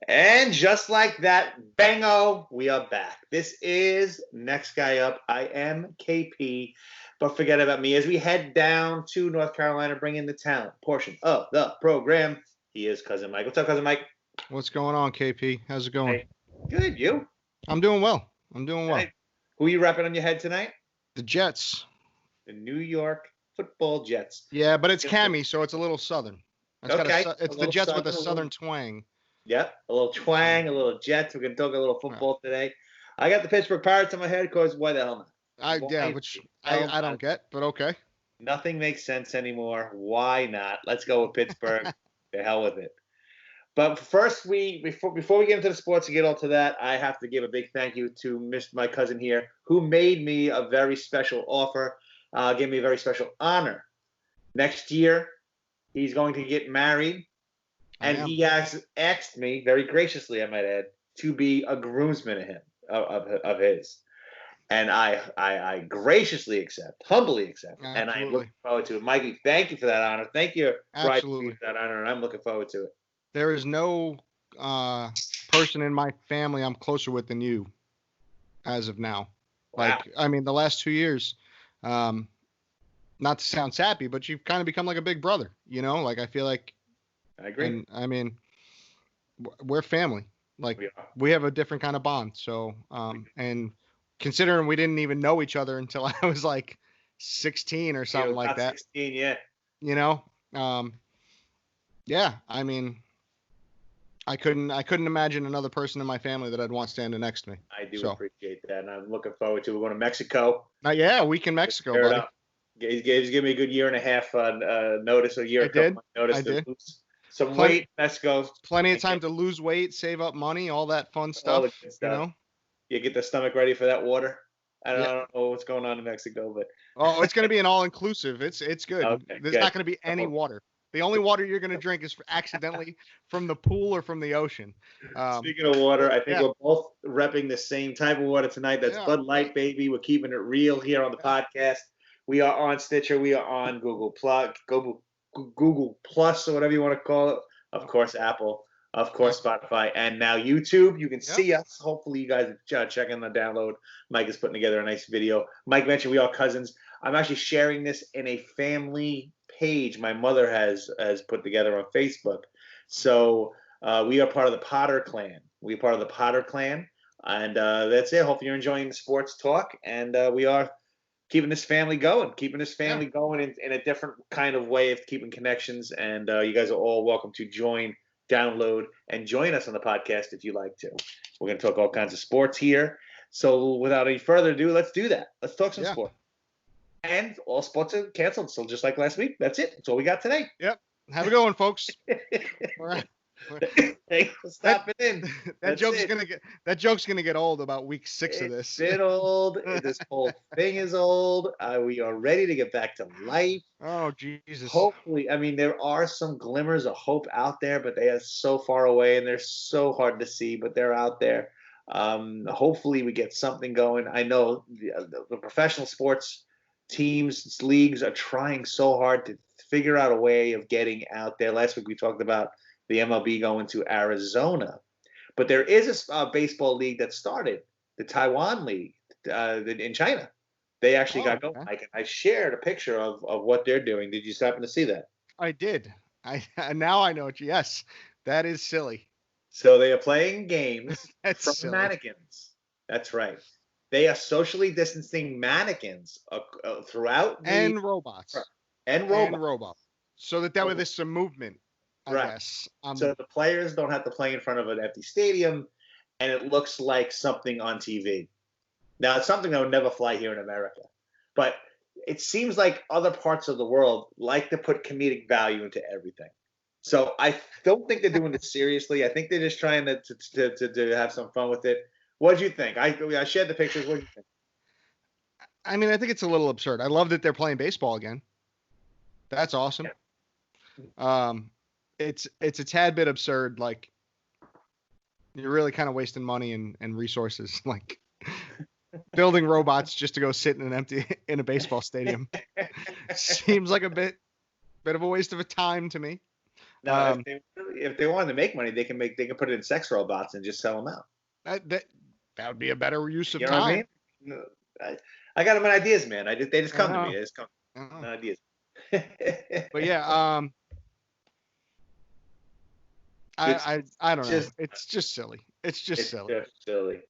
And just like that, bango, we are back. This is Next Guy Up. I am KP, but forget about me as we head down to North Carolina, bring in the talent portion of the program. He is Cousin Mike. What's up, Cousin Mike? What's going on, KP? How's it going? Hey, good. You? I'm doing well. I'm doing well. Hey, who are you repping on your head tonight? The Jets. The New York Football Jets. Yeah, but it's Cammy, so it's a little southern. Okay, It's the Jets with a southern twang. Yep, a little twang, a little Jets. We're gonna talk a little football today. I got the Pittsburgh Pirates in my head because why the hell not? Which I don't get, but okay. Nothing makes sense anymore. Why not? Let's go with Pittsburgh. The hell with it. But first, before we get into the sports and get all to that, I have to give a big thank you to my cousin here, who made me a very special offer, gave me a very special honor. Next year, he's going to get married, and he has asked me very graciously, I might add, to be a groomsman of his. And I graciously accept, humbly accept, and I'm looking forward to it. Mikey, thank you for that honor. Thank you, absolutely, for that honor, and I'm looking forward to it. There is no person in my family I'm closer with than you, as of now. Wow. Like, I mean, the last 2 years, not to sound sappy, but you've kind of become like a big brother. You know, like I feel like. I agree. And, I mean, we're family. Like we have a different kind of bond. So, and considering we didn't even know each other until I was like 16 or something like that. 16, yeah. You know, yeah. I mean, I couldn't imagine another person in my family that I'd want standing next to me. I do appreciate that, and I'm looking forward to it. We're going to Mexico. Yeah, a week in Mexico, buddy. He's given me a good year and a half notice, a year. I did. Some weight, Mexico. Plenty of time to lose weight, save up money, all that fun stuff. You know, you get the stomach ready for that water. I don't know what's going on in Mexico, but it's going to be an all-inclusive. It's good. Okay, There's not going to be any water. The only water you're going to drink is accidentally from the pool or from the ocean. Speaking of water, I think we're both repping the same type of water tonight. That's Bud Light, baby. We're keeping it real here on the podcast. We are on Stitcher. We are on Google Plus, or whatever you want to call it. Of course, Apple. Of course, Spotify. And now YouTube. You can see us. Hopefully, you guys are checking the download. Mike is putting together a nice video. Mike mentioned we are cousins. I'm actually sharing this in a family page my mother has put together on Facebook. So we are part of the Potter clan. We're part of the Potter clan. And that's it. Hopefully, you're enjoying the sports talk. And we are keeping this family going in a different kind of way of keeping connections. And you guys are all welcome to join, download, and join us on the podcast if you like to. We're going to talk all kinds of sports here. So without any further ado, let's do that. Let's talk some sports. And all sports are canceled. So just like last week, that's it. That's all we got today. Yep. Have a good one, folks. All right. Hey, stop it in. That joke's gonna get old about week 6 of this. It's been old. This whole thing is old. We are ready to get back to life. Oh Jesus! Hopefully, I mean there are some glimmers of hope out there, but they are so far away and they're so hard to see. But they're out there. Hopefully, we get something going. I know the professional sports teams, leagues are trying so hard to figure out a way of getting out there. Last week we talked about the MLB going to Arizona. But there is a baseball league that started, the Taiwan League in China. They actually got going. Okay. I shared a picture of what they're doing. Did you happen to see that? I did. Now I know it. Yes, that is silly. So they are playing games from silly. mannequins. That's right. They are socially distancing mannequins throughout and robots. And robots. So that way there's some movement. I guess. So the players don't have to play in front of an empty stadium, and it looks like something on TV. Now, it's something that would never fly here in America, but it seems like other parts of the world like to put comedic value into everything. So I don't think they're doing it seriously. I think they're just trying to have some fun with it. What do you think? I shared the pictures. What do you think? I mean, I think it's a little absurd. I love that they're playing baseball again. That's awesome. Yeah. It's a tad bit absurd. Like you're really kind of wasting money and resources, like building robots just to go sit in a baseball stadium. Seems like a bit of a waste of a time to me. No, if they wanted to make money, they can put it in sex robots and just sell them out. That would be a better use of You know time. what I mean? No, I got them ideas, man. They just come to me. They just come ideas. But yeah, I don't know. It's just silly. It's just silly. Just silly.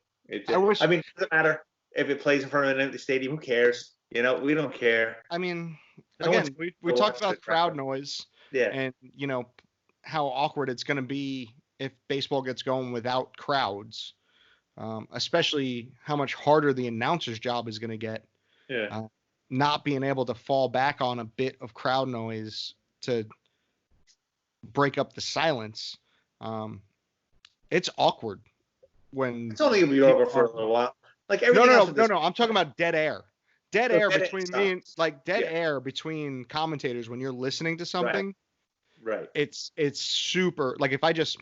I mean, it doesn't matter if it plays in front of an empty stadium. Who cares? You know, we don't care. I mean, again, we talked about crowd noise. Yeah. And you know how awkward it's going to be if baseball gets going without crowds. Especially how much harder the announcer's job is going to get. Yeah. Not being able to fall back on a bit of crowd noise to break up the silence. It's awkward when it's only gonna be over for a little while. Like no. I'm talking about dead air. Dead air between me and air between commentators when you're listening to something. Right. It's super. Like if I just.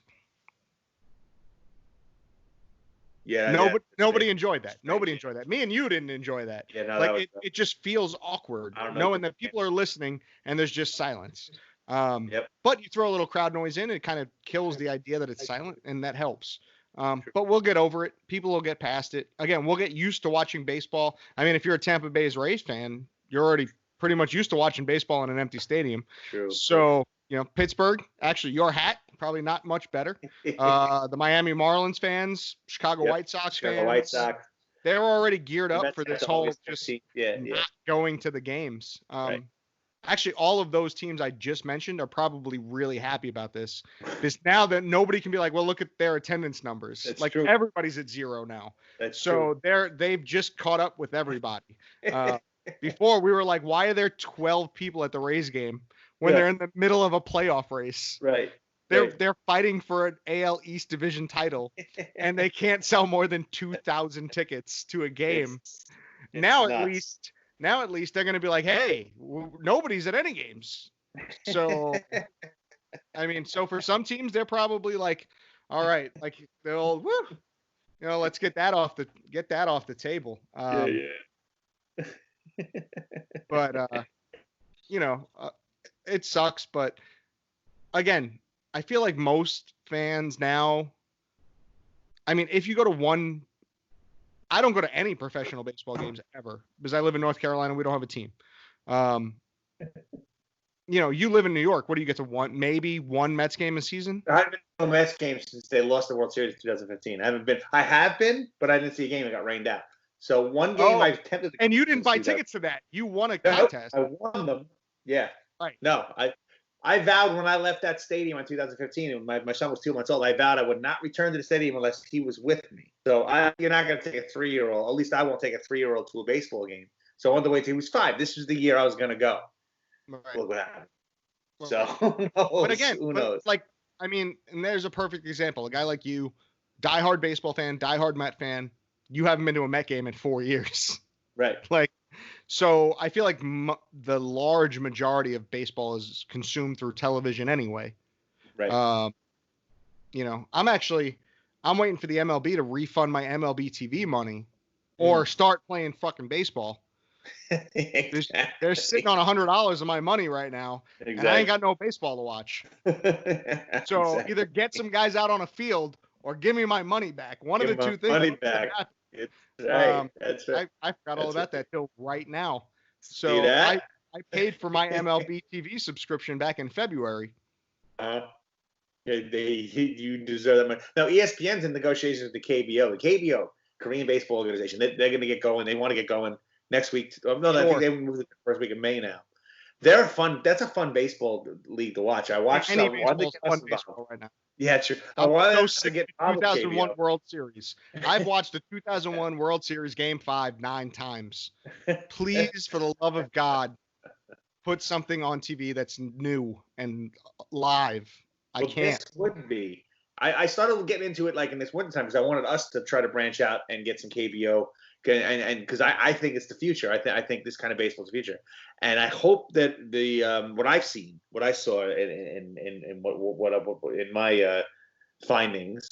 Yeah. Nobody enjoyed that. Nobody enjoyed that. Me and you didn't enjoy that. Yeah. No, like it just feels awkward knowing that people are listening and there's just silence. But you throw a little crowd noise in, it kind of kills the idea that it's silent, and that helps. But we'll get over it. People will get past it. Again, we'll get used to watching baseball. I mean, if you're a Tampa Bay Rays fan, you're already pretty much used to watching baseball in an empty stadium. True. So, you know, Pittsburgh, actually your hat, probably not much better. The Miami Marlins fans, Chicago White Sox fans, they're already geared up for this whole just not going to the games. Actually, all of those teams I just mentioned are probably really happy about this. Because now that nobody can be like, well, look at their attendance numbers. That's like true. everybody's at zero now. True. They've just caught up with everybody. Before we were like, why are there 12 people at the Rays game when they're in the middle of a playoff race? Right. They're fighting for an AL East division title, and they can't sell more than 2,000 tickets to a game. It's now nuts. at least they're going to be like, hey, nobody's at any games. So, I mean, so for some teams, they're probably like, all right, like they'll, let's get that off the table. But it sucks. But again, I feel like most fans now, I mean, if you go to one, I don't go to any professional baseball games ever because I live in North Carolina. We don't have a team. You live in New York. What do you get to maybe one Mets game a season? I haven't been to a Mets game since they lost the World Series in 2015. I have been, but I didn't see a game. It got rained out. So one game I attempted to. And you didn't buy tickets to that. You won a contest. I won them. Yeah. Right. No, I vowed when I left that stadium in 2015, and my son was 2 months old, I vowed I would not return to the stadium unless he was with me. So you're not going to take a 3-year-old, at least I won't take a 3-year-old to a baseball game. So on the way to, he was 5. This was the year I was going to go. Right. Look what happened. So who knows? But again, who knows? And there's a perfect example. A guy like you, diehard baseball fan, diehard Met fan, you haven't been to a Met game in 4 years. Right. So I feel like the large majority of baseball is consumed through television anyway. Right. I'm waiting for the MLB to refund my MLB TV money or start playing fucking baseball. Exactly. They're sitting on $100 of my money right now, and I ain't got no baseball to watch. So either get some guys out on a field or give me my money back. One of the two things. Money back. That's right. I forgot all about that till right now. So See that? I paid for my MLB TV subscription back in February. You deserve that money. Now ESPN's in negotiations with the KBO. The KBO, Korean Baseball Organization, they're going to get going. They want to get going next week. I think they moved it the first week of May now. They're fun. That's a fun baseball league to watch. I watched any fun baseball right now. Yeah, true. I wanted to get 2001 World Series. I've watched the 2001 World Series Game 5 9 times. Please, for the love of God, put something on TV that's new and live. I can't. This would be. I started getting into it in this winter time because I wanted us to try to branch out and get some KBO. And because I think it's the future. I think this kind of baseball is the future, and I hope that the what I saw in my findings,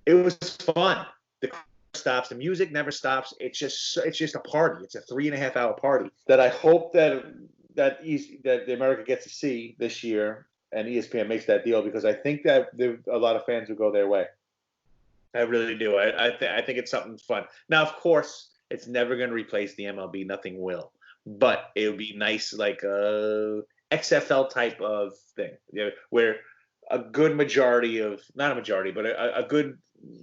it was fun. The stops, the music never stops. It's just a party. It's a 3.5 hour party that I hope that America gets to see this year. and ESPN makes that deal, because I think that a lot of fans will go their way. I really do. I think it's something fun. Now, of course, it's never going to replace the MLB. Nothing will. But it would be nice, like a XFL type of thing, where a good majority of, not a majority, but a good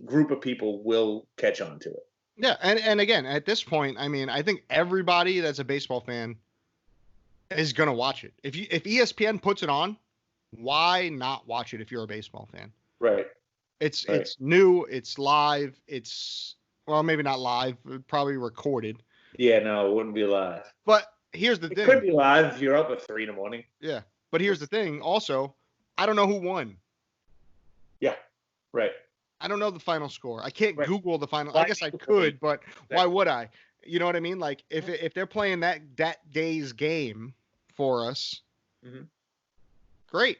group of people will catch on to it. Yeah, and again, at this point, I mean, I think everybody that's a baseball fan is going to watch it. If ESPN puts it on, why not watch it if you're a baseball fan? Right. It's new, it's live, well, maybe not live, probably recorded. Yeah, no, it wouldn't be live. But here's the thing. It could be live if you're up at 3 a.m. Yeah, but here's the thing. Also, I don't know who won. Yeah, right. I don't know the final score. I can't Google the final. Why I guess I could, but why would I? You know what I mean? Like if they're playing that day's game for us, great.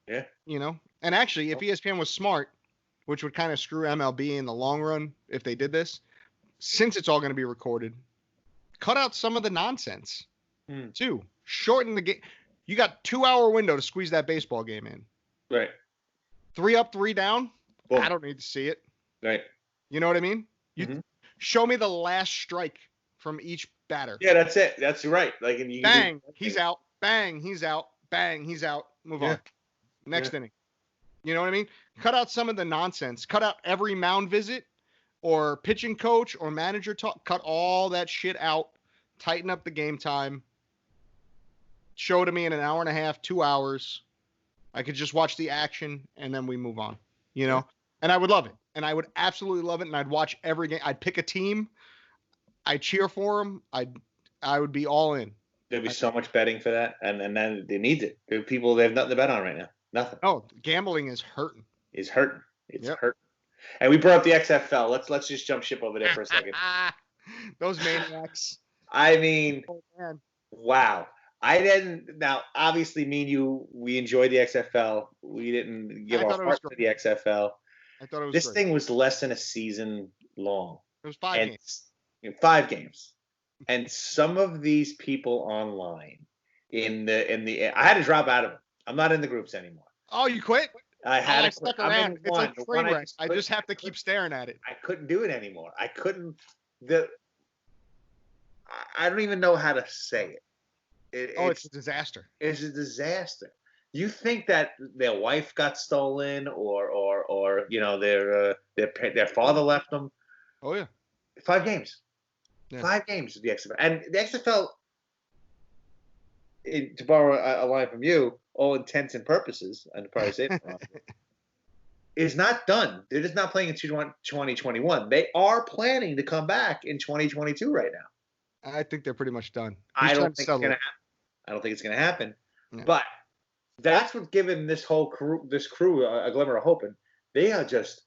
Yeah. You know, and actually, if ESPN was smart, which would kind of screw MLB in the long run if they did this, since it's all going to be recorded, cut out some of the nonsense too. Shorten the game. You got 2-hour window to squeeze that baseball game in. Right. 3 up, 3 down. Boom. I don't need to see it. Right. You know what I mean? You show me the last strike from each batter. Yeah, that's it. That's right. Like, and you bang, he's out. Bang, he's out. Bang, he's out. Move on. Next inning. You know what I mean? Cut out some of the nonsense. Cut out every mound visit or pitching coach or manager talk. Cut all that shit out. Tighten up the game time. Show it to me in an hour and a half, 2 hours. I could just watch the action and then we move on. You know? And I would love it. And I would absolutely love it. And I'd watch every game. I'd pick a team. I'd cheer for them. I would be all in. There'd be so much betting for that. And then they need it. There are people, they have nothing to bet on right now. Nothing. Oh, gambling is hurting. It's hurting. It's hurting. And we brought up the XFL. Let's just jump ship over there for a second. Those maniacs. I mean, wow. I didn't. Now, obviously, me and you, we enjoyed the XFL. We didn't give our heart to the XFL. I thought it was this great. thing was less than a season long. It was 5 games. 5 games. And some of these people online I had to drop out of them. I'm not in the groups anymore. Oh, you quit? I had to stuck around. It's like a train wreck. I just have to keep staring at it. I couldn't do it anymore. I couldn't. I don't even know how to say it. It's a disaster. It's a disaster. You think that their wife got stolen, or you know their father left them? Oh yeah. 5 games. Yeah. 5 games of the XFL, and the XFL. To borrow a line from you, all intents and purposes, and probably say it wrong, is not done. They're just not playing in 2021. They are planning to come back in 2022 right now. I think they're pretty much done. I don't think it's going to happen. Yeah. But that's what's given this crew a glimmer of hope. And they are just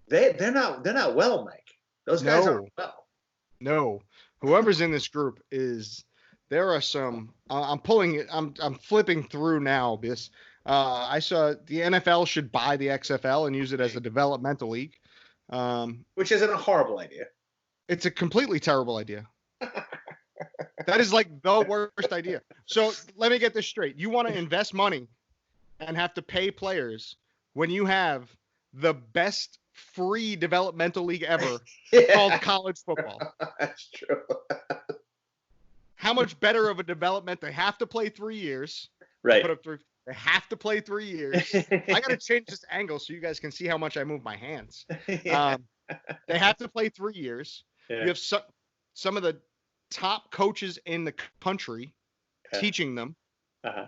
they're not well, Mike. Those guys aren't well. No, whoever's in this group is. There are some. I'm pulling it. I'm flipping through now. This. I saw the NFL should buy the XFL and use it as a developmental league. Which isn't a horrible idea. It's a completely terrible idea. That is like the worst idea. So let me get this straight. You want to invest money and have to pay players when you have the best free developmental league ever called college football. That's true. How much better of a development? They have to play 3 years. Right. They have to play 3 years. I got to change this angle so you guys can see how much I move my hands. Yeah. They have to play 3 years. Yeah. You have some of the top coaches in the country teaching them. Uh-huh.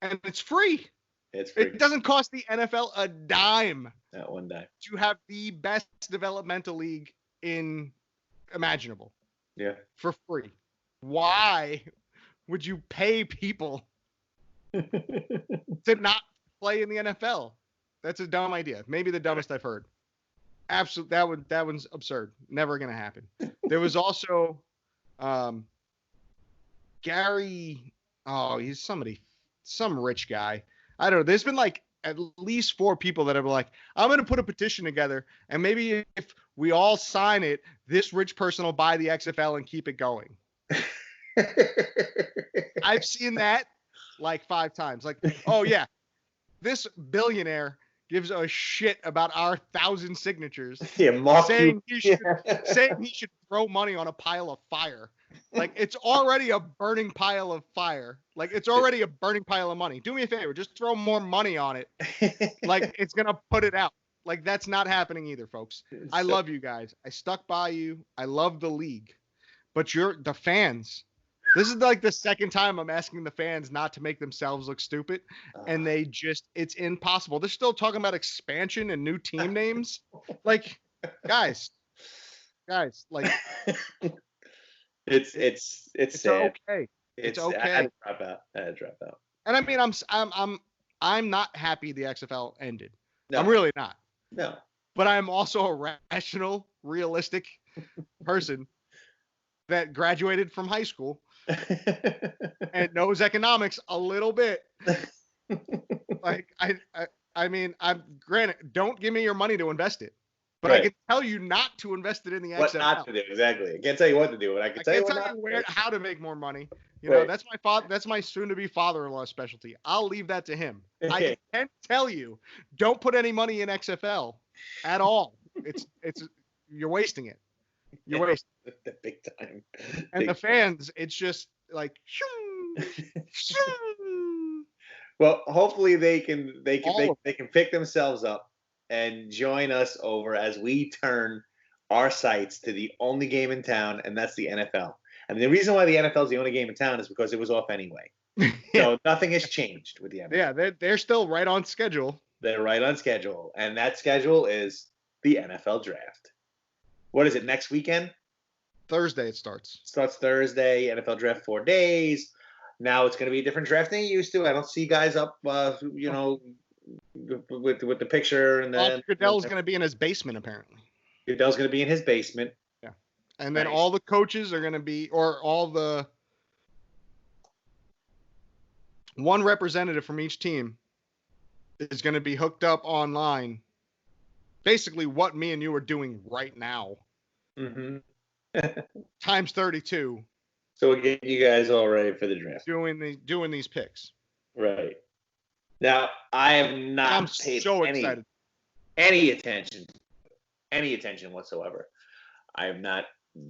And it's free. It's free. It doesn't cost the NFL a dime. Not one dime. To have the best developmental league imaginable. Yeah. For free. Why would you pay people to not play in the NFL? That's a dumb idea. Maybe the dumbest I've heard. Absolutely. That one's absurd. Never going to happen. There was also Gary. Oh, he's some rich guy. I don't know. There's been like at least 4 people that are like, I'm going to put a petition together, and maybe if we all sign it, this rich person will buy the XFL and keep it going. I've seen that like 5 times. Like, oh yeah, this billionaire gives a shit about our 1,000 signatures, Yeah, saying he should throw money on a pile of fire. Like, it's already a burning pile of fire. Like, it's already a burning pile of money. Do me a favor, just throw more money on it. Like, it's gonna put it out. Like, that's not happening either, folks. I love you guys. I stuck by you. I love the league, but you're the fans. This is like the second time I'm asking the fans not to make themselves look stupid, and it's impossible. They're still talking about expansion and new team names. Like, guys, like, it's sad. okay. It's okay. I had to drop out. And I mean, I'm not happy the XFL ended. No. I'm really not. No. But I'm also a rational, realistic person that graduated from high school and knows economics a little bit. Like, I mean, I'm granted, don't give me your money to invest it, but I can tell you not to invest it in the XFL. What not to do, exactly. I can't tell you what to do, but I can tell you how to make more money. You know, that's my soon-to-be father-in-law specialty. I'll leave that to him. I can't tell you, don't put any money in XFL at all. It's you're wasting it. You're wasting the big time. And the fans, it's just like, well, hopefully they can pick themselves up and join us over as we turn our sights to the only game in town, and that's the NFL. And the reason why the NFL is the only game in town is because it was off anyway. So nothing has changed with the NFL. Yeah, they're still right on schedule. They're right on schedule, and that schedule is the NFL draft. What is it, next weekend? Thursday it starts. Starts Thursday. NFL draft 4 days. Now it's going to be a different draft than you used to. I don't see guys up, with the picture. And then Goodell's going to be in his basement, apparently. Goodell's going to be in his basement. Yeah. And then all the coaches are going to be, one representative from each team is going to be hooked up online. Basically what me and you are doing right now. Mm-hmm. Times 32. So we'll get you guys all ready for the draft. Doing these picks. Right. Now, I have not paid any attention whatsoever. I have not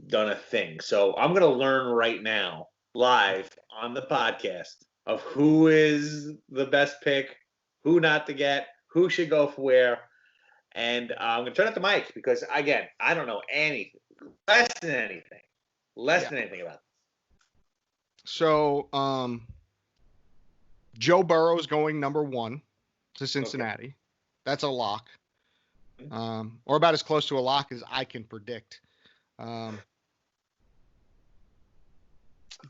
done a thing. So I'm going to learn right now, live on the podcast, of who is the best pick, who not to get, who should go for where. And I'm going to turn it to Mike because, again, I don't know anything. Less than anything about this. So, Joe Burrow's going number 1 to Cincinnati. Okay. That's a lock. Or about as close to a lock as I can predict. The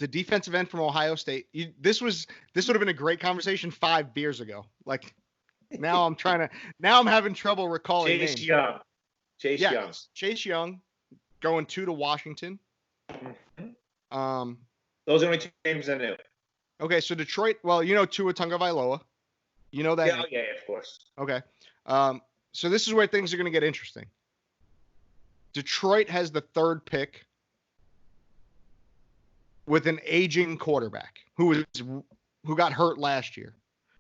defensive end from Ohio State. This would have been a great conversation 5 beers ago. Like, now I'm having trouble recalling names. Chase Young. Going 2 to Washington. Mm-hmm. Those are only 2 games I knew. Okay, so Detroit. Well, you know Tua Tagovailoa. You know that. Yeah, of course. Okay. So this is where things are going to get interesting. Detroit has the 3rd pick with an aging quarterback who got hurt last year.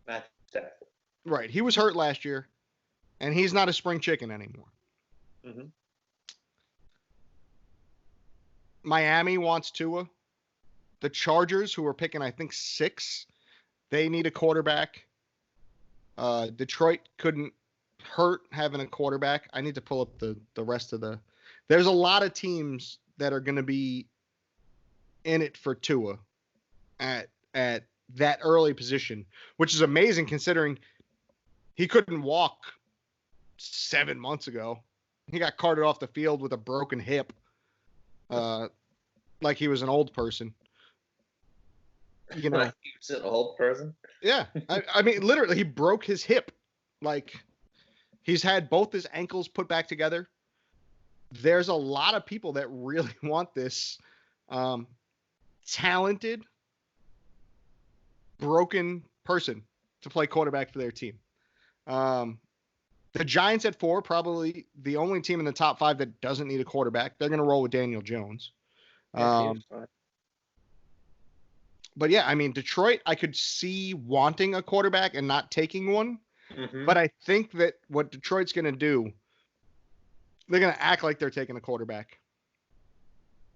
Matt Stafford. Right, he was hurt last year, and he's not a spring chicken anymore. Mm-hmm. Miami wants Tua. The Chargers, who are picking, I think, 6, they need a quarterback. Detroit couldn't hurt having a quarterback. I need to pull up the rest of the. There's a lot of teams that are going to be in it for Tua at that early position, which is amazing considering he couldn't walk 7 months ago. He got carted off the field with a broken hip. Like he was an old person. You know, like he was an old person. Yeah, I mean, literally, he broke his hip. Like, he's had both his ankles put back together. There's a lot of people that really want this talented, broken person to play quarterback for their team. The Giants at 4, probably the only team in the top 5 that doesn't need a quarterback. They're going to roll with Daniel Jones. But yeah, I mean, Detroit, I could see wanting a quarterback and not taking one. Mm-hmm. But I think that what Detroit's going to do, they're going to act like they're taking a quarterback.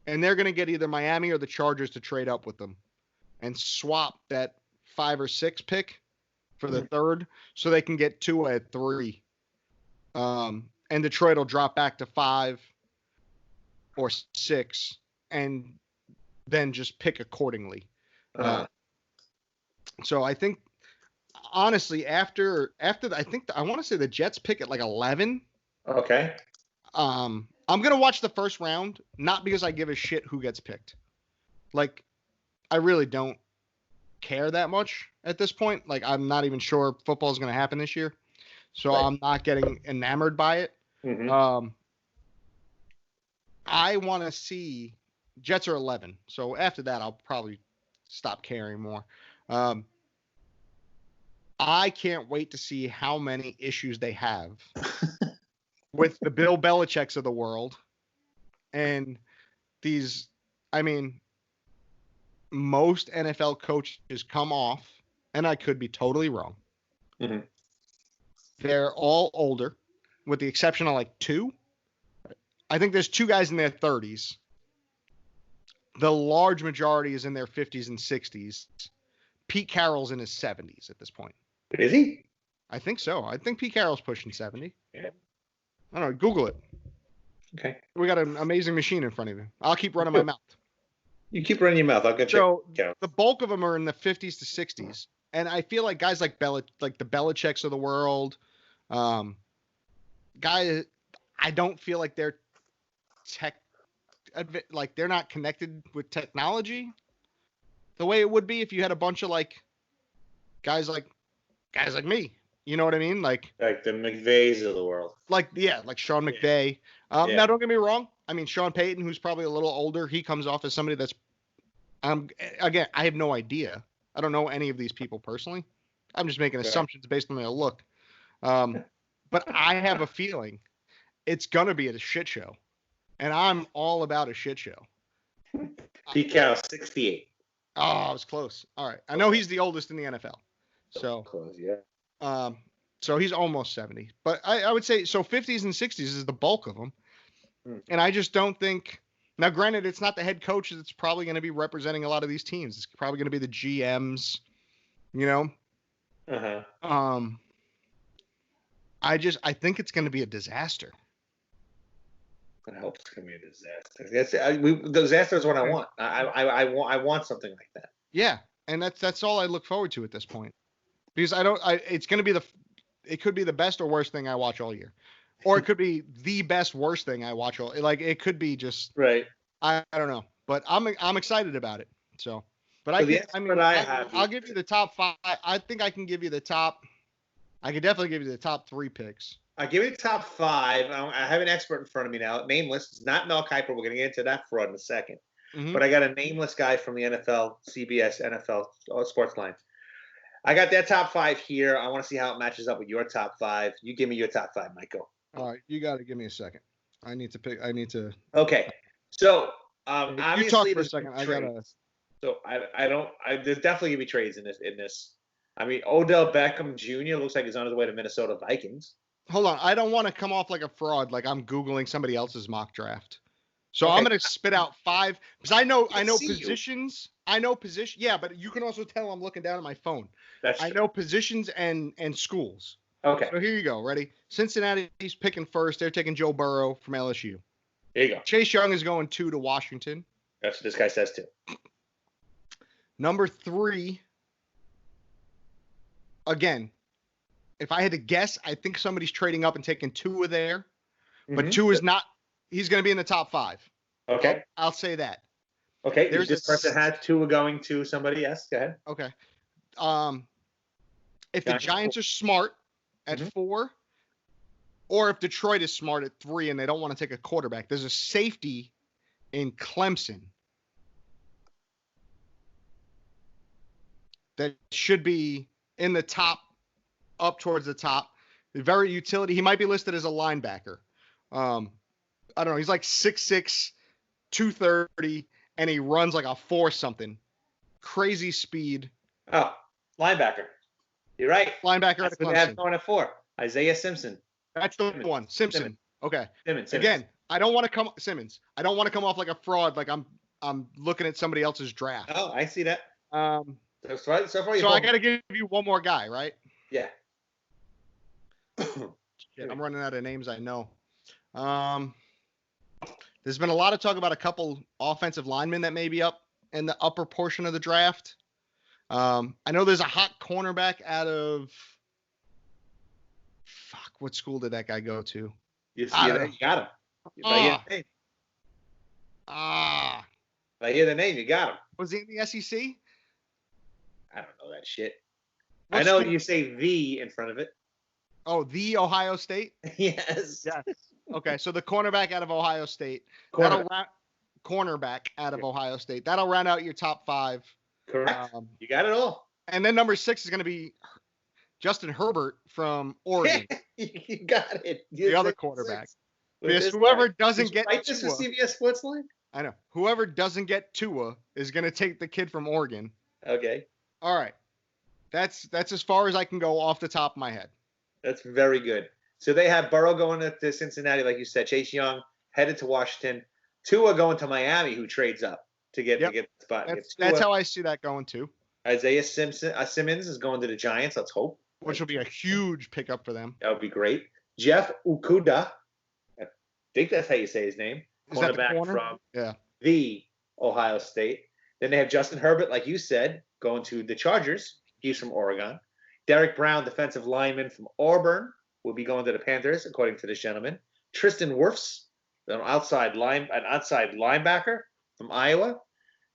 And they're going to get either Miami or the Chargers to trade up with them and swap that 5 or 6 pick for the third so they can get Tua at 3. And Detroit will drop back to 5 or 6 and then just pick accordingly. So I think, honestly, after I think I want to say the Jets pick at like 11. Okay. I'm gonna watch the first round, not because I give a shit who gets picked. Like, I really don't care that much at this point. Like, I'm not even sure football is gonna happen this year, so right. I'm not getting enamored by it. Mm-hmm. I want to see Jets are 11, so after that I'll probably stop caring more. I can't wait to see how many issues they have with the Bill Belichick's of the world and these. I mean, most NFL coaches come off, and I could be totally wrong. Mm-hmm. They're all older, with the exception of like 2. I think there's 2 guys in their 30s. The large majority is in their 50s and 60s. Pete Carroll's in his 70s at this point. Is he? I think so. I think Pete Carroll's pushing 70. Yeah. I don't know. Google it. Okay. We got an amazing machine in front of you. I'll keep running my mouth. You keep running your mouth. I'll get so the bulk of them are in the 50s to 60s. And I feel like guys like the Belichick's of the world, guys, I don't feel like they're they're not connected with technology the way it would be if you had a bunch of like guys like me. You know what I mean? Like the McVays of the world. Like Sean McVay. Now don't get me wrong. I mean, Sean Payton, who's probably a little older, he comes off as somebody that's again, I have no idea. I don't know any of these people personally. I'm just making assumptions based on their look. But I have a feeling it's gonna be a shit show. And I'm all about a shit show. Pete Carroll, 68. Oh, I was close. All right. I know he's the oldest in the NFL. So close, yeah. So he's almost 70. But I would say, so 50s and 60s is the bulk of them. And I just don't think, now granted, it's not the head coach that's probably going to be representing a lot of these teams. It's probably going to be the GMs, you know? I think it's going to be a disaster. I hope it's going to be a disaster. Disaster is what I want. I want something like that. Yeah. And that's all I look forward to at this point. Because it's going to be it could be the best or worst thing I watch all year. Or it could be the best, worst thing I watch all, like it could be just, right. I don't know, but I'm excited about it. So, but I'll give you the top 5. I think I can give you I could definitely give you the top 3 picks. I'll give you the top 5. I have an expert in front of me now. Nameless. It's not Mel Kiper. We're going to get into that fraud in a second. Mm-hmm. But I got a nameless guy from the NFL, CBS, NFL Sports Line. I got that top 5 here. I want to see how it matches up with your top 5. You give me your top 5, Michael. All right. You got to give me a second. I need to pick. Okay. So, you talk for a second. I got to. So, there's definitely going to be trades in this. I mean, Odell Beckham Jr. looks like he's on his way to Minnesota Vikings. Hold on. I don't want to come off like a fraud, like I'm Googling somebody else's mock draft. So I'm going to spit out 5 because I know positions. I know position. Yeah, but you can also tell I'm looking down at my phone. I know positions and schools. Okay. So here you go. Ready? Cincinnati's picking first. They're taking Joe Burrow from LSU. There you go. Chase Young is going 2 to Washington. That's what this guy says too. Number 3. Again, if I had to guess, I think somebody's trading up and taking Tua there. Mm-hmm. But Tua is not. He's going to be in the top 5. Okay. I'll say that. Okay. This person has Tua going to somebody. Yes. Go ahead. Okay. If the Giants are smart at 4, or if Detroit is smart at 3 and they don't want to take a quarterback, there's a safety in Clemson that should be in the top, up towards the top. Very utility. He might be listed as a linebacker. I don't know. He's like 6'6", 230, and he runs like a 4 something. crazy speed. Oh, linebacker. You're right. Linebacker That's out of what they have Clemson. going at 4. Isaiah Simpson. That's the one. Simpson. Simmons. Okay. Simmons. Again, I don't want to come Simmons. I don't want to come off like a fraud. Like I'm looking at somebody else's draft. Oh, I see that. So far so I got to give you one more guy, right? Yeah. Shit, I'm running out of names I know. There's been a lot of talk about a couple offensive linemen that may be up in the upper portion of the draft. I know there's a hot cornerback out of what school did that guy go to? You got him. If I hear the name, you got him. Was he in the SEC? I don't know that shit. I know you say the in front of it. Oh, the Ohio State? Yes. Okay, so the cornerback out of Ohio State. Cornerback out of Ohio State. That'll round out your top 5. Correct. You got it all. And then number 6 is going to be Justin Herbert from Oregon. You got it. The other quarterback. Because whoever doesn't get Tua. This is CBS Sports Line? I know. Whoever doesn't get Tua is going to take the kid from Oregon. Okay. All right. That's as far as I can go off the top of my head. That's very good. So they have Burrow going to Cincinnati, like you said. Chase Young headed to Washington. Tua going to Miami, who trades up to get the spot. That's how I see that going too. Isaiah Simmons is going to the Giants. Let's hope. Which will be a huge pickup for them. That would be great. Jeff Okudah, I think that's how you say his name. Cornerback from the Ohio State. Then they have Justin Herbert, like you said, going to the Chargers. He's from Oregon. Derek Brown, defensive lineman from Auburn, will be going to the Panthers, according to this gentleman. Tristan Wirfs, an outside linebacker from Iowa.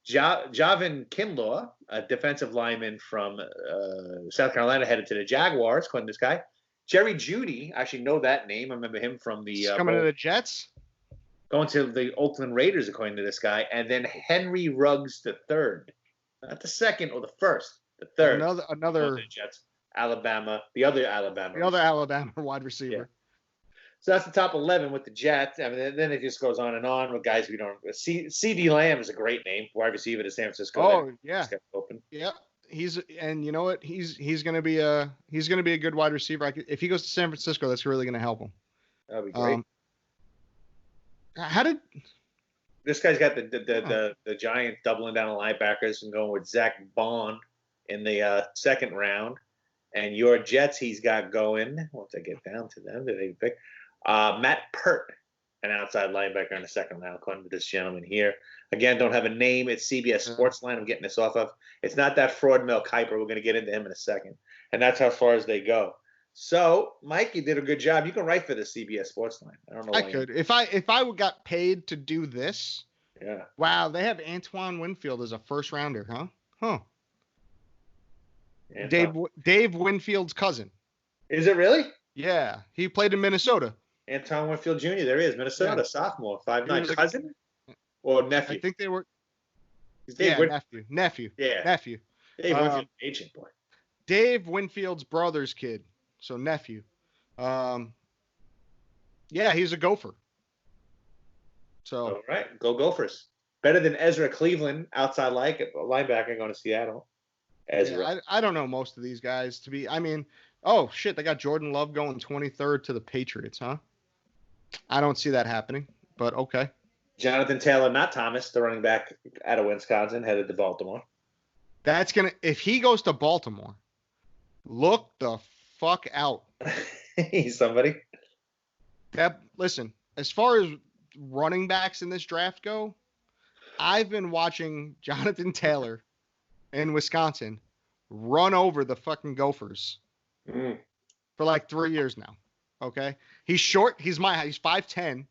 Javin Kinlaw, a defensive lineman from South Carolina, headed to the Jaguars, according to this guy. Jerry Jeudy, I actually know that name. I remember him from the coming to the Jets. Going to the Oakland Raiders, according to this guy. And then Henry Ruggs III. Not the second or the first, the third. Another Jets. Alabama, the other Alabama wide receiver. Yeah. So that's the top 11 with the Jets. I mean, then it just goes on and on with guys we don't. C.D. Lamb is a great name, wide receiver to San Francisco. Oh yeah, open. Yeah, and you know what? He's gonna be a good wide receiver. If he goes to San Francisco, that's really gonna help him. That'd be great. How did this guy's got the Giants doubling down on linebackers and going with Zach Bond in the second round, and your Jets he's got going. Once I get down to them, did they pick Matt Pert, an outside linebacker in the second round, according to this gentleman here. Again, don't have a name. It's CBS Sports Line I'm getting this off of. It's not that fraud Mel Kiper. We're going to get into him in a second, and that's how far as they go. So, Mike, you did a good job. You can write for the CBS Sports Line. I don't know. I could. If I got paid to do this. Yeah. Wow, they have Antoine Winfield as a first rounder, huh? Huh. Dave Winfield's cousin. Is it really? Yeah, he played in Minnesota. Antoine Winfield Jr. There he is, Minnesota, sophomore, 5'9". Cousin or nephew? I think they were. Nephew. Yeah. Nephew. Dave Winfield, agent boy. Dave Winfield's brother's kid. So nephew. Yeah, he's a Gopher. So all right, go Gophers. Better than Ezra Cleveland, outside linebacker going to Seattle. Ezra. Yeah, I don't know most of these guys to be. I mean, oh shit, they got Jordan Love going 23rd to the Patriots, huh? I don't see that happening, but okay. Jonathan Taylor, not Thomas, the running back out of Wisconsin, headed to Baltimore. That's if he goes to Baltimore, look the fuck out. He's somebody. Listen, as far as running backs in this draft go, I've been watching Jonathan Taylor in Wisconsin run over the fucking Gophers for like 3 years now. Okay. He's short. He's 5'10".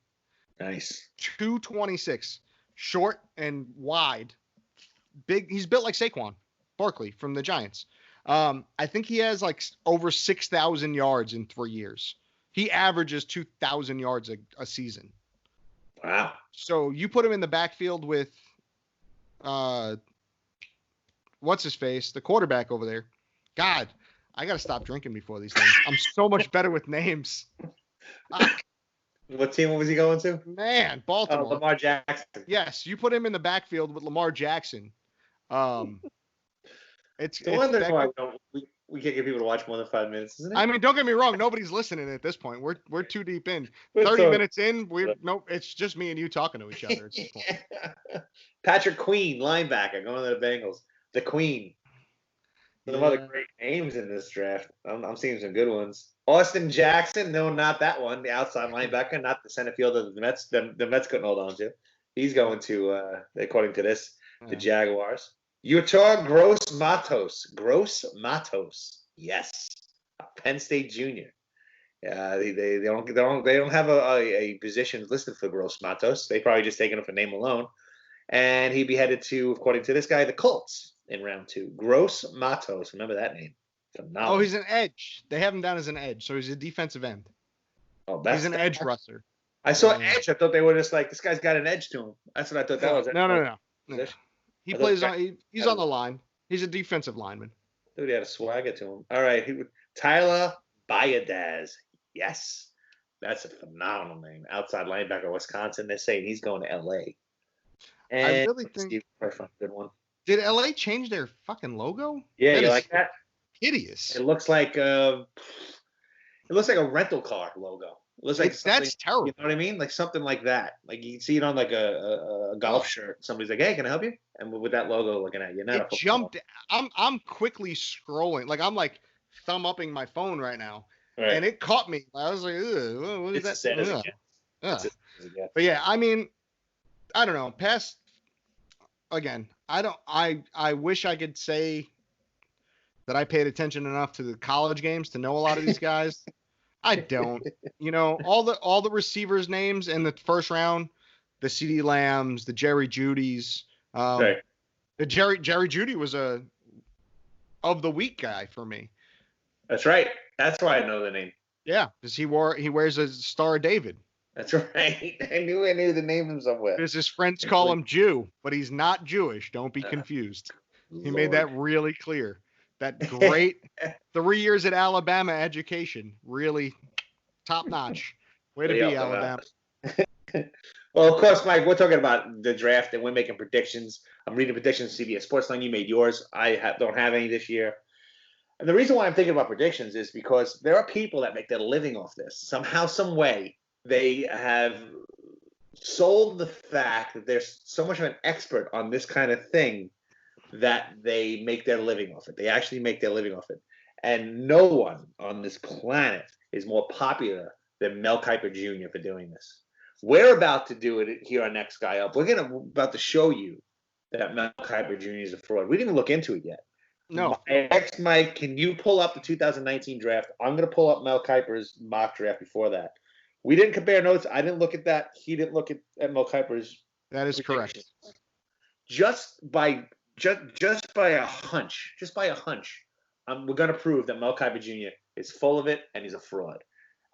Nice. 226. Short and wide. Big. He's built like Saquon Barkley from the Giants. I think he has like over 6,000 yards in 3 years. He averages 2,000 yards a season. Wow. So you put him in the backfield with, what's his face? The quarterback over there. God, I got to stop drinking before these things. I'm so much better with names. What team was he going to? Man, Baltimore. Lamar Jackson. Yes, you put him in the backfield with Lamar Jackson. It's No wonder that why good. we can't get people to watch more than 5 minutes, isn't it? I mean, don't get me wrong. Nobody's listening at this point. We're too deep in. We're 30 talking- minutes in, it's just me and you talking to each other at this point. Patrick Queen, linebacker, going to the Bengals. The Queen. Some other great names in this draft. I'm seeing some good ones. Austin Jackson, no, not that one. The outside linebacker, not the center fielder that the Mets. The Mets couldn't hold on to. He's going to, according to this, the Jaguars. Utah Gross Matos. Gross Matos. Yes, a Penn State junior. They don't have a position listed for Gross Matos. They probably just taken him for name alone. And he'd be headed to, according to this guy, the Colts in round 2. Gross Matos. Remember that name. Phenomenal. Oh, he's an edge. They have him down as an edge, so he's a defensive end. Oh, he's an edge rusher. I saw edge. I thought they were just like, this guy's got an edge to him. That's what I thought that was. No. He plays on. He's on the line. He's a defensive lineman. Dude, he had a swagger to him. All right, Tyler Bayadaz. Yes, that's a phenomenal name. Outside linebacker, Wisconsin. They're saying he's going to L.A. And I really think good one. Did LA change their fucking logo? Yeah, you like that? Hideous. It looks like a rental car logo. It looks like that's terrible. You know what I mean? Like something like that. Like you can see it on like a golf shirt. Somebody's like, "Hey, can I help you?" And with that logo looking at you, it jumped. I'm quickly scrolling. Like I'm like thumb upping my phone right now, and it caught me. I was like, "Ugh, what is that?" But yeah, I mean, I don't know. Again, I wish I could say that I paid attention enough to the college games to know a lot of these guys. I don't. You know, all the receivers' names in the first round, the CeeDee Lambs, the Jerry Judys. The Jerry Jeudy was a of the week guy for me. That's right. That's why I know the name. Yeah, because he wears a Star of David. That's right. I knew the name of somewhere. Because his friends call him Jew, but he's not Jewish. Don't be confused. He made that really clear. That great 3 years at Alabama education, really top notch. Way to be, Alabama. Well, of course, Mike, we're talking about the draft and we're making predictions. I'm reading predictions, CBS Sportsline. You made yours. I don't have any this year. And the reason why I'm thinking about predictions is because there are people that make their living off this. Somehow, some way, they have sold the fact that there's so much of an expert on this kind of thing that they make their living off it. They actually make their living off it. And no one on this planet is more popular than Mel Kiper Jr. for doing this. We're about to do it here on Next Guy Up. We're about to show you that Mel Kiper Jr. is a fraud. We didn't even look into it yet. No. Mike, can you pull up the 2019 draft? I'm going to pull up Mel Kiper's mock draft before that. We didn't compare notes. I didn't look at that. He didn't look at Mel Kiper's. That is correct. Just by a hunch, we're going to prove that Mel Kiper Jr. is full of it and he's a fraud.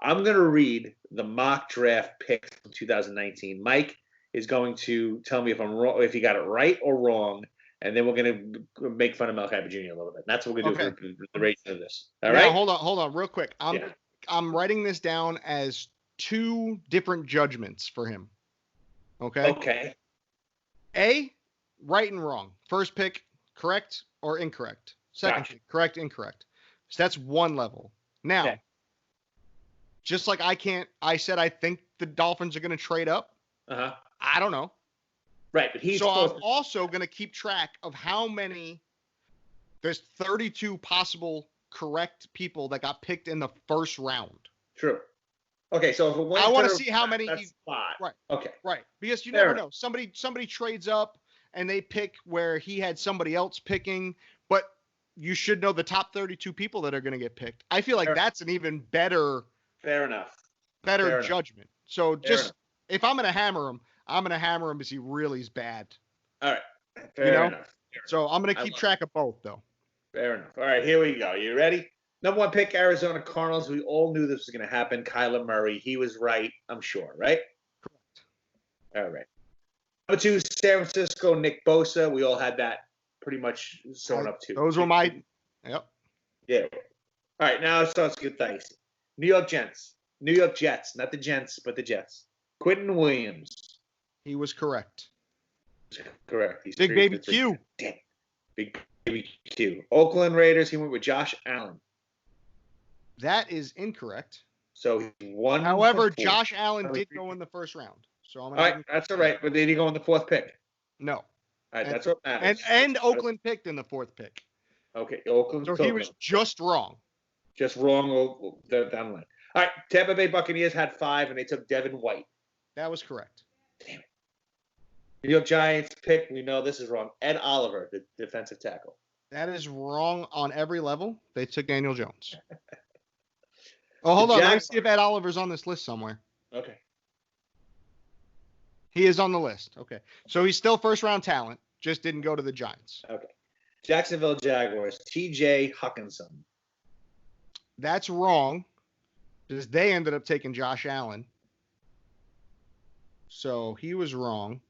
I'm going to read the mock draft picks from 2019. Mike is going to tell me if I'm wrong, if he got it right or wrong, and then we're going to make fun of Mel Kiper Jr. a little bit. And that's what we're going to do for the rating of this. All right? Hold on, real quick. I'm writing this down as 2 different judgments for him. Okay? Okay. A, right and wrong. First pick, correct or incorrect. Second pick, correct, incorrect. So that's one level. Now, just like I said I think the Dolphins are going to trade up. I don't know. Right, but I'm also going to keep track of how many. There's 32 possible correct people that got picked in the first round. True. Okay, so if I want to see how many. Right. Okay. Right, because you never know. Somebody trades up and they pick where he had somebody else picking, but you should know the top 32 people that are going to get picked. I feel like that's an even better. Fair enough. Better judgment. So if I'm going to hammer him, I'm going to hammer him as he really is bad. All right. Fair enough. So I'm going to keep track of both, though. Fair enough. All right, here we go. You ready? Number 1 pick, Arizona Cardinals. We all knew this was going to happen. Kyler Murray. He was right, I'm sure, right? Correct. All right. Number 2, San Francisco, Nick Bosa. We all had that pretty much sewn up too. Those were my. Yep. Yeah. All right, now it starts to get dicey. New York Jets, not the Gents, but the Jets. Quentin Williams. He was correct. Correct. He's Big baby Q. Damn. Big baby Q. Oakland Raiders, he went with Josh Allen. That is incorrect. So he won. However, Josh Allen did go in the first round. So I'm all right, that's all right. But did he go in the 4th pick? No. All right, that's what matters. And Oakland picked in the 4th pick. Okay, Oakland. So he was just wrong. Just wrong down the line. All right, Tampa Bay Buccaneers had 5, and they took Devin White. That was correct. Damn it. New York Giants pick. We know this is wrong. Ed Oliver, the defensive tackle. That is wrong on every level. They took Daniel Jones. Oh, hold on. Let me see if Ed Oliver's on this list somewhere. Okay. He is on the list. Okay. So he's still first-round talent. Just didn't go to the Giants. Okay. Jacksonville Jaguars, T.J. Hawkinson. That's wrong because they ended up taking Josh Allen. So he was wrong.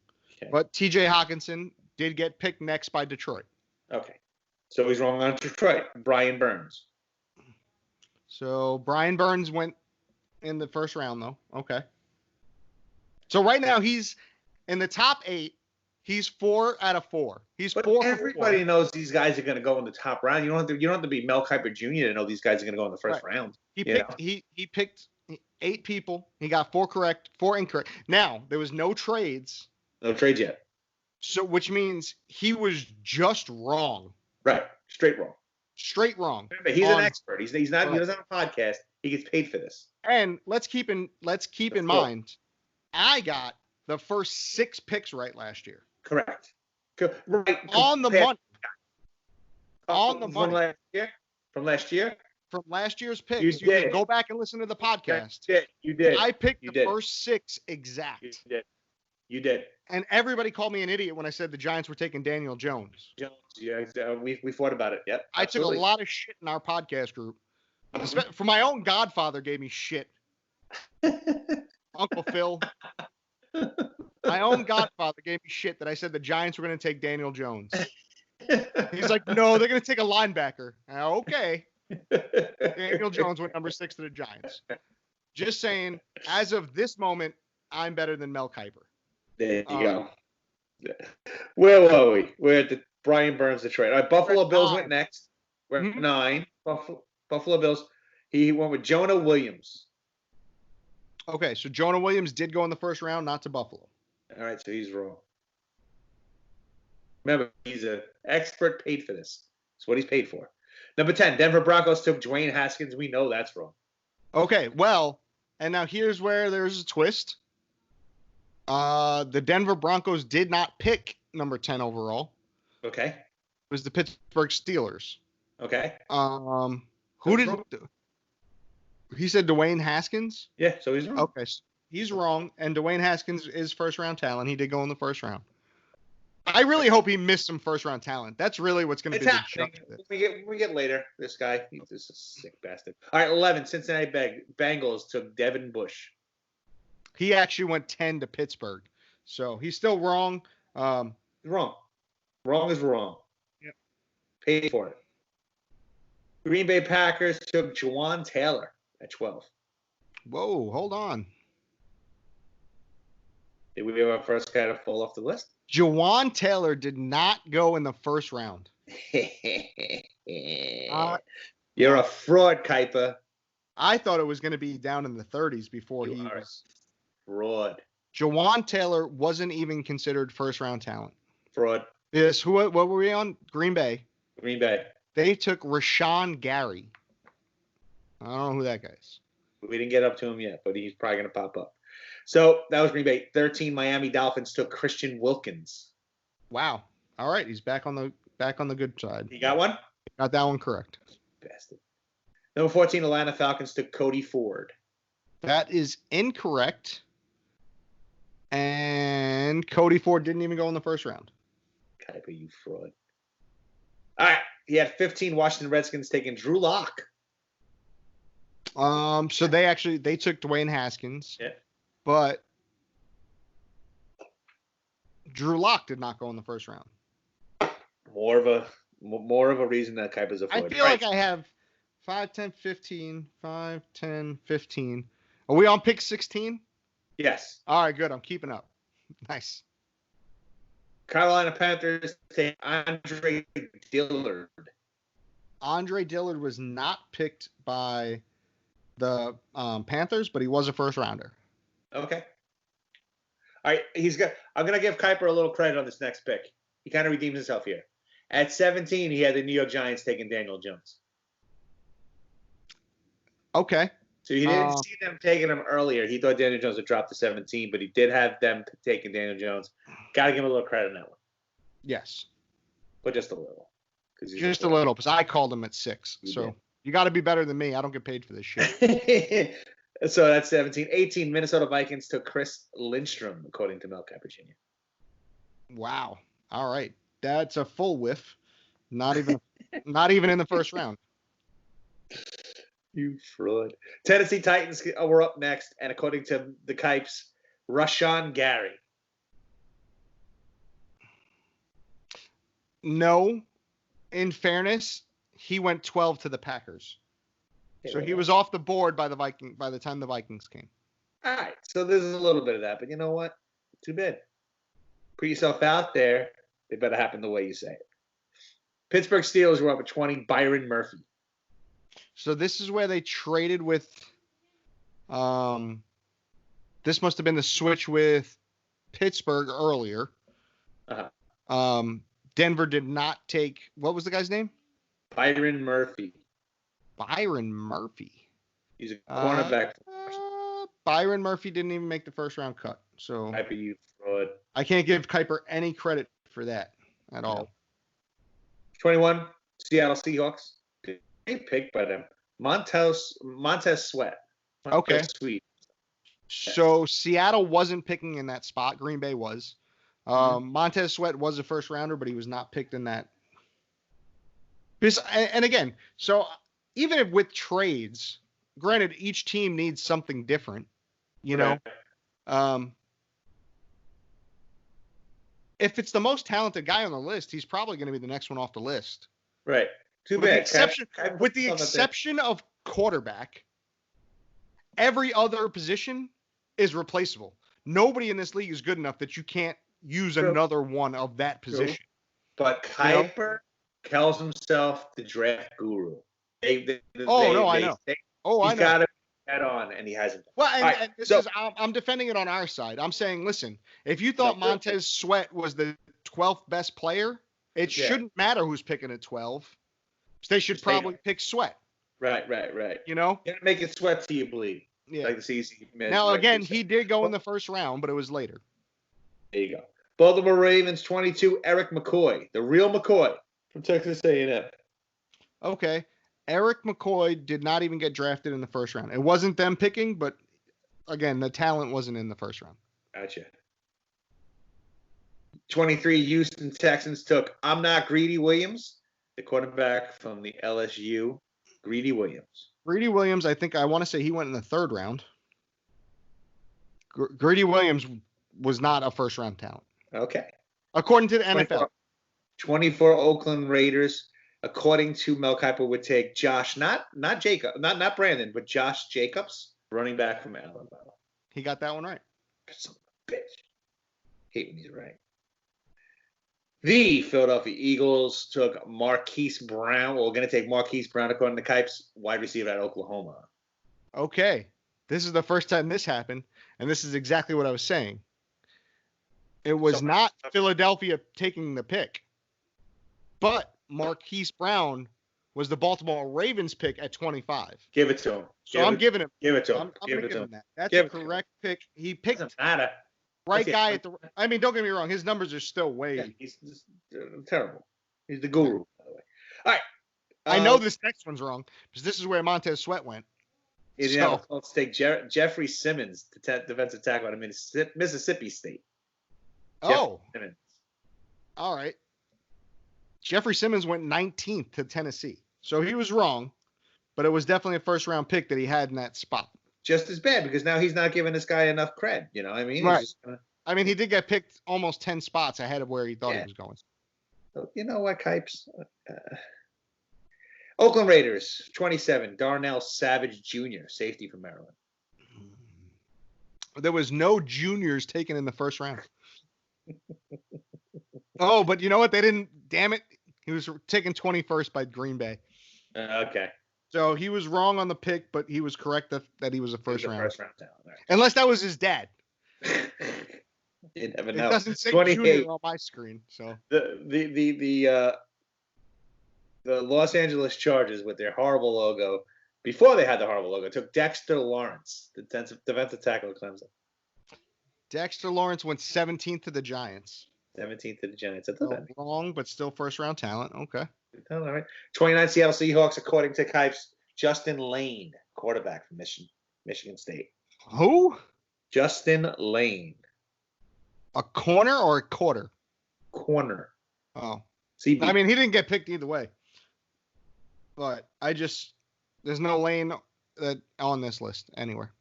Okay. But T.J. Hawkinson did get picked next by Detroit. Okay. So he's wrong on Detroit. Brian Burns. So Brian Burns went in the first round, though. Okay. So right now he's in the top 8. He's 4 out of 4. He's but 4. Everybody knows these guys are going to go in the top round. You don't have to be Mel Kiper Jr. to know these guys are going to go in the first round. He picked 8 people. He got 4 correct, 4 incorrect. Now there was no trades. No trades yet. So which means he was just wrong. Right. Straight wrong. Straight wrong. He's an expert. He's not. Right. He doesn't have a podcast. He gets paid for this. And let's keep in mind, I got the first 6 picks right last year. Correct. Right. On the money. On the money. From last year? From last year's picks. You can go back and listen to the podcast. You did. I picked the first 6 exact. You did. And everybody called me an idiot when I said the Giants were taking Daniel Jones. Yeah, we thought about it. Yep. I took a lot of shit in our podcast group. For my own godfather gave me shit. Uncle Phil. My own godfather gave me shit that I said the Giants were going to take Daniel Jones. He's like, no, they're going to take a linebacker. Okay. Daniel Jones went number 6 to the Giants. Just saying, as of this moment, I'm better than Mel Kiper. There you go. Where were we? We're at the Brian Burns Detroit. All right, Buffalo Bills went next. We're at 9. Buffalo Bills. He went with Jonah Williams. Okay, so Jonah Williams did go in the first round, not to Buffalo. All right, so he's wrong. Remember, he's an expert paid for this. That's what he's paid for. Number 10, Denver Broncos took Dwayne Haskins. We know that's wrong. Okay, well, and now here's where there's a twist. The Denver Broncos did not pick number 10 overall. Okay. It was the Pittsburgh Steelers. Okay. Who did he said Dwayne Haskins? Yeah, so he's wrong. Okay, so he's wrong, and Dwayne Haskins is first-round talent. He did go in the first round. I really hope he missed some first-round talent. That's really what's going to be the judge of it. We get later. This guy, he's just a sick bastard. All right, 11, Cincinnati Bengals took Devin Bush. He actually went 10 to Pittsburgh, so he's still wrong. Wrong. Wrong is wrong. Yep. Paid for it. Green Bay Packers took Juwan Taylor at 12. Whoa, hold on. Did we have our first guy to fall off the list? Juwan Taylor did not go in the first round. You're a fraud, Kiper. I thought it was going to be down in the 30s before he was. Fraud. Juwan Taylor wasn't even considered first-round talent. Fraud. Yes. What were we on? Green Bay. Green Bay. They took Rashawn Gary. I don't know who that guy is. We didn't get up to him yet, but he's probably going to pop up. So that was Green Bay. 13, Miami Dolphins took Christian Wilkins. Wow. All right, he's back on the good side. You got one? Got that one correct. Bastard. Number 14, Atlanta Falcons took Cody Ford. That is incorrect. And Cody Ford didn't even go in the first round. Kiper, you fraud. All right. He had 15 Washington Redskins taking Drew Lock. So they took Dwayne Haskins. Yeah. But Drew Lock did not go in the first round. More of a reason that Kiper's a fraud. I feel like I have 5, 10, 15, 5, 10, 15. Are we on pick 16? Yes. All right, good. I'm keeping up. Nice. Carolina Panthers take Andre Dillard. Andre Dillard was not picked by the Panthers, but he was a first rounder. Okay. All right, I'm gonna give Kiper a little credit on this next pick. He kind of redeemed himself here. At 17, he had the New York Giants taking Daniel Jones. Okay. So he didn't see them taking him earlier. He thought Daniel Jones would drop to 17, but he did have them taking Daniel Jones. Got to give him a little credit on that one. Yes. But just a little. Just a little, because I called him at 6. So you got to be better than me. I don't get paid for this shit. So that's 17. 18, Minnesota Vikings took Chris Lindstrom, according to Mel Kiper Jr. Wow. All right. That's a full whiff. Not even in the first round. You fraud. Tennessee Titans were up next, and according to the Kipes, Rashawn Gary. No. In fairness, he went 12 to the Packers. So he was off the board by the time the Vikings came. All right. So there's a little bit of that, but you know what? Too bad. Put yourself out there. It better happen the way you say it. Pittsburgh Steelers were up at 20. Byron Murphy. So this is where they traded with. This must have been the switch with Pittsburgh earlier. Uh-huh. Denver did not take. What was the guy's name? Byron Murphy. Byron Murphy. He's a cornerback. Byron Murphy didn't even make the first round cut. So Kiper, you fraud. I can't give Kiper any credit for that at all. 21, Seattle Seahawks. They picked by them. Montez Sweat. Okay. Sweet. So Seattle wasn't picking in that spot. Green Bay was. Montez Sweat was a first rounder, but he was not picked in that. And again, so even if with trades, granted, each team needs something different, you know. If it's the most talented guy on the list, he's probably going to be the next one off the list. Right. Too bad. With the exception of quarterback, every other position is replaceable. Nobody in this league is good enough that you can't use another one of that position. But Kiper calls himself the draft guru. I know. He's got to head on, and he hasn't. Well, I'm defending it on our side. I'm saying, listen, if you thought Montez Sweat was the 12th best player, it shouldn't matter who's picking at 12. They should probably pick Sweat. Right. You know? You gotta make it sweat till you bleed. Yeah. Like the CC. Now, again, he did go in the first round, but it was later. There you go. Baltimore Ravens 22, Eric McCoy, the real McCoy from Texas A&M. Okay. Eric McCoy did not even get drafted in the first round. It wasn't them picking, but again, the talent wasn't in the first round. Gotcha. 23, Houston Texans took I'm Not Greedy Williams, the quarterback from the LSU. Greedy Williams. Greedy Williams, I want to say he went in the third round. Greedy Williams was not a first round talent. Okay. According to the NFL. 24 Oakland Raiders, according to Mel Kiper, would take Josh, not Jacob, not Brandon, but Josh Jacobs, running back from Alabama. He got that one right. Son of a bitch. Hate when he's right. The Philadelphia Eagles took Marquise Brown. Well, we're going to take Marquise Brown, according to Kipes, wide receiver at Oklahoma. Okay. This is the first time this happened, and this is exactly what I was saying. It was not Philadelphia taking the pick, but Marquise Brown was the Baltimore Ravens pick at 25. Give it to him. I'm giving him. Give it to him. I'm going to give him that. That's a correct pick. He picked doesn't matter. Right guy at the. I mean, don't get me wrong. His numbers are still way. Yeah, he's terrible. He's the guru, by the way. All right. I know this next one's wrong because this is where Montez Sweat went. Let's take Jeffrey Simmons, the defensive tackle out of Mississippi State. Oh. Simmons. All right. Jeffrey Simmons went 19th to Tennessee. So he was wrong, but it was definitely a first round pick that he had in that spot. Just as bad because now he's not giving this guy enough cred. You know what I mean? Right. I mean, he did get picked almost 10 spots ahead of where he thought he was going. So, you know what, Kipes? Oakland Raiders, 27, Darnell Savage Jr., safety from Maryland. There was no juniors taken in the first round. Oh, but you know what? They didn't. Damn it! He was taken 21st by Green Bay. Okay. So he was wrong on the pick, but he was correct that he was a first round. First round talent. Right. Unless that was his dad. You never It know. doesn't say 28. junior on my screen. So The Los Angeles Chargers with their horrible logo, before they had the horrible logo, took Dexter Lawrence, the defensive tackle of Clemson. Dexter Lawrence went 17th to the Giants. 17th to the Giants. So wrong, but still first round talent. Okay. All right. 29 Seattle Seahawks, according to Kipes. Justin Lane, quarterback from Michigan State. Who? Justin Lane. A corner or a quarter? Corner. Oh. CB. I mean, he didn't get picked either way. But there's no Lane on this list anywhere.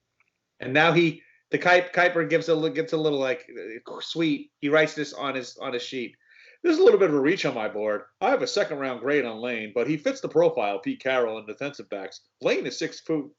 And now the Kiper gets a little like sweet. He writes this on his sheet. There's a little bit of a reach on my board. I have a second round grade on Lane, but he fits the profile of Pete Carroll and defensive backs. Lane is 6'2"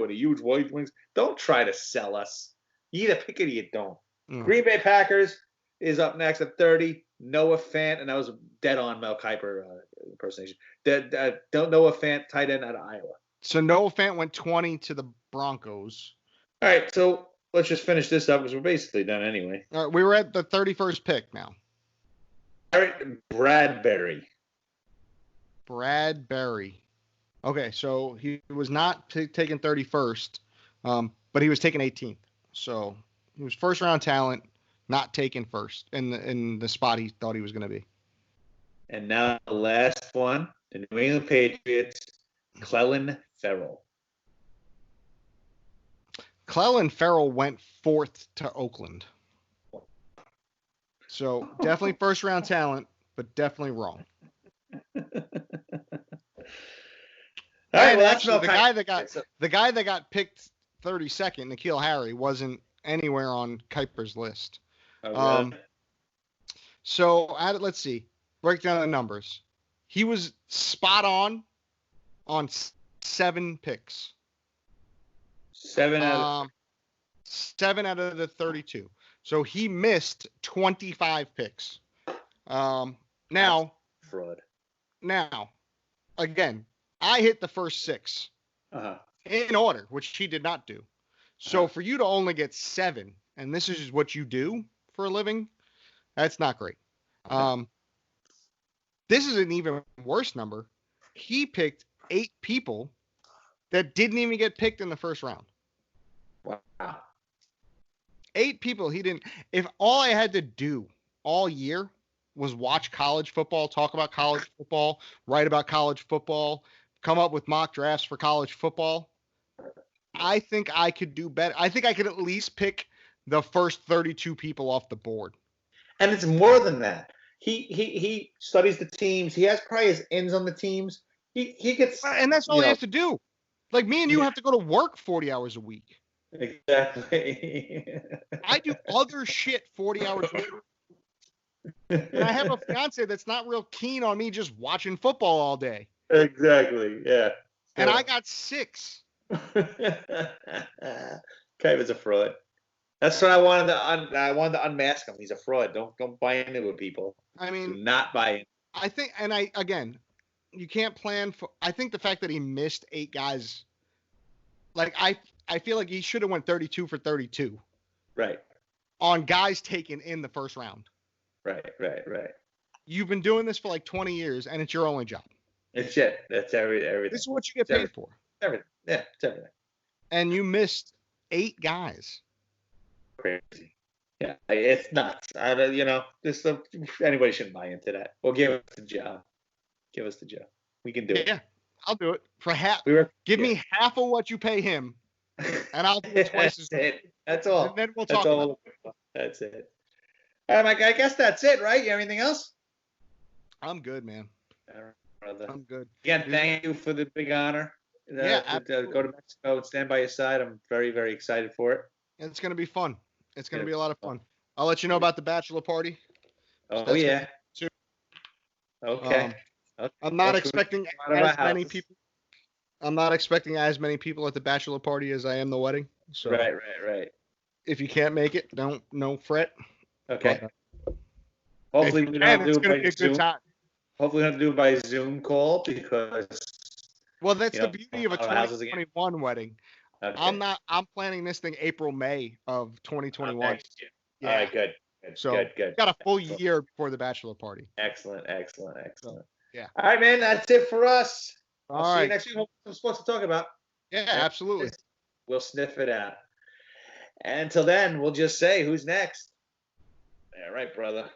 and a huge wide wings. Don't try to sell us. You either pick it or you don't. Green Bay Packers is up next at 30. Noah Fant, and that was dead on Mel Kiper impersonation. Noah Fant, tight end out of Iowa. So Noah Fant went 20 to the Broncos. All right, so let's just finish this up because we're basically done anyway. All right, we were at the 31st pick now. All right, Bradbury. Okay, so he was not taken 31st, but he was taken 18th. So he was first round talent, not taken first in the spot he thought he was going to be. And now the last one, the New England Patriots, Clelin Ferrell. Clelin Ferrell went 4th to Oakland. So definitely first round talent, but definitely wrong. All right, well, that's the guy that got picked 32nd, N'Keal Harry, wasn't anywhere on Kiper's list. Oh, really? So let's see. Break down the numbers. He was spot on 7 picks. 7 out of the 32. So he missed 25 picks. Now, fraud. Now, again, I hit the first 6 in order, which he did not do. So for you to only get 7, and this is what you do for a living, that's not great. This is an even worse number. He picked 8 people that didn't even get picked in the first round. Wow. 8 people he didn't. If all I had to do all year was watch college football, talk about college football, write about college football, come up with mock drafts for college football, I think I could do better. I think I could at least pick the first 32 people off the board. And it's more than that. He studies the teams. He has probably his ends on the teams. He gets, and that's all he has to do. Like me and you have to go to work 40 hours a week. Exactly. I do other shit 40 hours a week. And I have a fiance that's not real keen on me just watching football all day. Exactly. Yeah. And I got 6. Kiper's a fraud. That's what I wanted to unmask him. He's a fraud. Don't buy into it, people. I mean, do not buy in. I think, and again, you can't plan for. I think the fact that he missed 8 guys, like I feel like he should have went 32 for 32. Right. On guys taken in the first round. Right. You've been doing this for like 20 years, and it's your only job. It's it. That's everything. This is what you get paid for. Everything. Yeah, it's everything. And you missed 8 guys. Crazy. Yeah, it's nuts. Anybody shouldn't buy into that. Well, give us the job. We can do it. Yeah, I'll do it for half. Give me half of what you pay him, and I'll do it twice as much. That's all. And then we'll talk about it. That's it. All right, Mike, I guess that's it, right? You have anything else? I'm good, man. I'm good. Again, thank you for the big honor. To go to Mexico and stand by your side. I'm very, very excited for it. It's going to be fun. It's going to be a lot of fun. I'll let you know about the bachelor party. Oh, yeah. Okay. I'm not expecting as many people. I'm not expecting as many people at the bachelor party as I am the wedding. So right. If you can't make it, don't fret. Okay. Hopefully we don't have to It's do going to it be by a good Zoom. time. Hopefully we don't have to do it by Zoom call because Well, that's the beauty of a our houses again. 2021 wedding. Okay. I'm planning this thing April, May of 2021. Next year. Yeah. All right, good. So Good. got a full Excellent. year before the bachelor party. Excellent. So, yeah. All right, man. That's it for us. I'll see you right. next week. Hope some sports to talk about. Yeah, absolutely. We'll sniff it out. And until then, we'll just say, who's next? All right, brother.